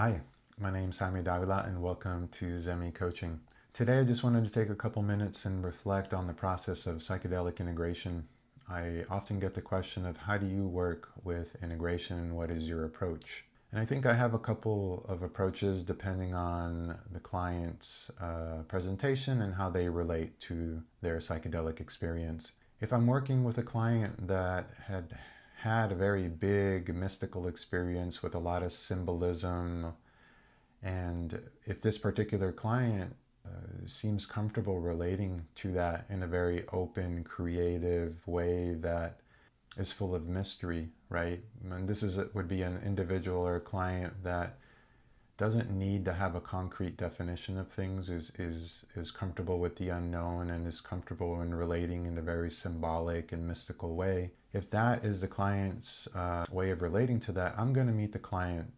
Hi, my name's Jaime Davila and welcome to Zemi Coaching. Today I just wanted to take a couple minutes and reflect on the process of psychedelic integration. I often get the question of how do you work with integration and what is your approach? And I think I have a couple of approaches depending on the client's presentation and how they relate to their psychedelic experience. If I'm working with a client that had a very big mystical experience with a lot of symbolism, and if this particular client seems comfortable relating to that in a very open, creative way that is full of mystery, right? And would be an individual or a client that doesn't need to have a concrete definition of things, is comfortable with the unknown and is comfortable in relating in a very symbolic and mystical way. If that is the client's way of relating to that, I'm going to meet the client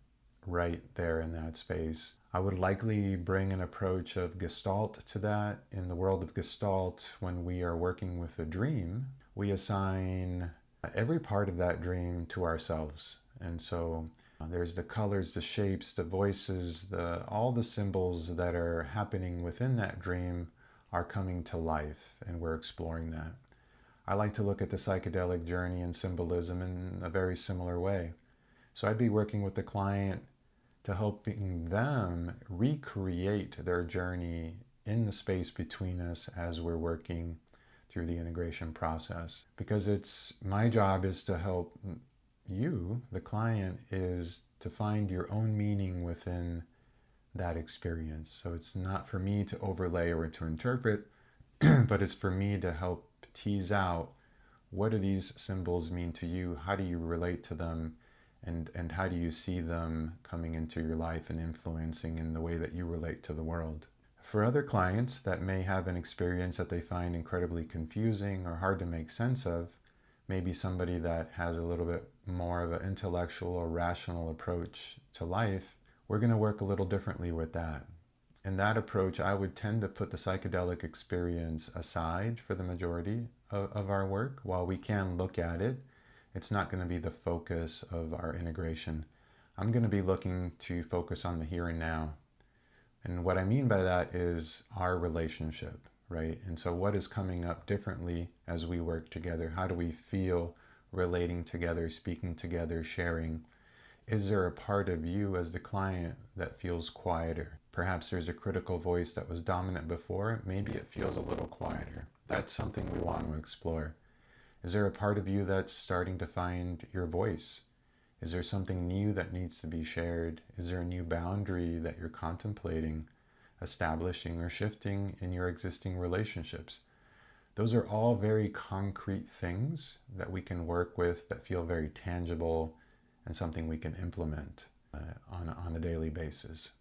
right there in that space. I would likely bring an approach of Gestalt to that. In the world of Gestalt, when we are working with a dream, we assign every part of that dream to ourselves. And so there's the colors, the shapes, the voices, all the symbols that are happening within that dream are coming to life, and we're exploring that. I like to look at the psychedelic journey and symbolism in a very similar way. So I'd be working with the client to helping them recreate their journey in the space between us as we're working through the integration process. Because my job is to help you, the client, is to find your own meaning within that experience. So it's not for me to overlay or to interpret, but it's for me to help tease out, what do these symbols mean to you? How do you relate to them? And how do you see them coming into your life and influencing in the way that you relate to the world? For other clients that may have an experience that they find incredibly confusing or hard to make sense of, maybe somebody that has a little bit more of an intellectual or rational approach to life, we're going to work a little differently with that. In that approach, I would tend to put the psychedelic experience aside for the majority of our work. While we can look at it, it's not going to be the focus of our integration. I'm going to be looking to focus on the here and now. And what I mean by that is our relationship, right? And so what is coming up differently as we work together? How do we feel relating together, speaking together, sharing? Is there a part of you as the client that feels quieter? Perhaps there's a critical voice that was dominant before. Maybe it feels a little quieter. That's something we want to explore. Is there a part of you that's starting to find your voice? Is there something new that needs to be shared? Is there a new boundary that you're contemplating establishing or shifting in your existing relationships? Those are all very concrete things that we can work with that feel very tangible and something we can implement on a daily basis.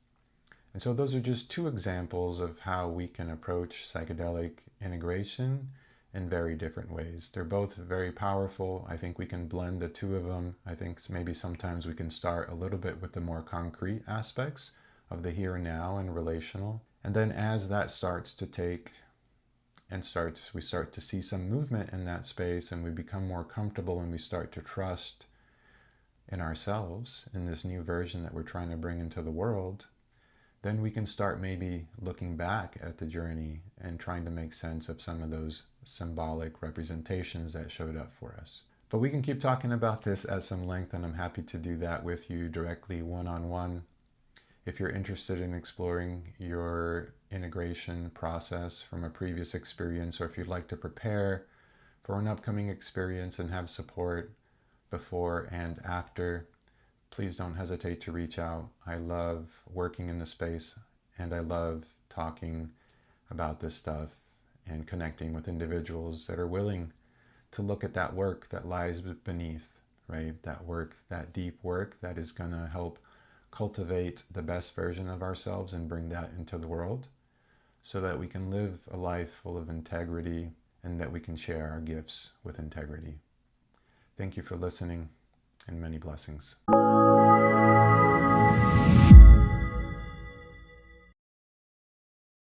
And so those are just two examples of how we can approach psychedelic integration in very different ways. They're both very powerful. I think we can blend the two of them. I think maybe sometimes we can start a little bit with the more concrete aspects of the here and now and relational. And then as that starts to take and we start to see some movement in that space, and we become more comfortable and we start to trust in ourselves in this new version that we're trying to bring into the world, then we can start maybe looking back at the journey and trying to make sense of some of those symbolic representations that showed up for us. But we can keep talking about this at some length, and I'm happy to do that with you directly one-on-one. If you're interested in exploring your integration process from a previous experience, or if you'd like to prepare for an upcoming experience and have support before and after, please don't hesitate to reach out. I love working in the space, and I love talking about this stuff and connecting with individuals that are willing to look at that work that lies beneath, right? That work, that deep work that is going to help cultivate the best version of ourselves and bring that into the world so that we can live a life full of integrity and that we can share our gifts with integrity. Thank you for listening, and many blessings.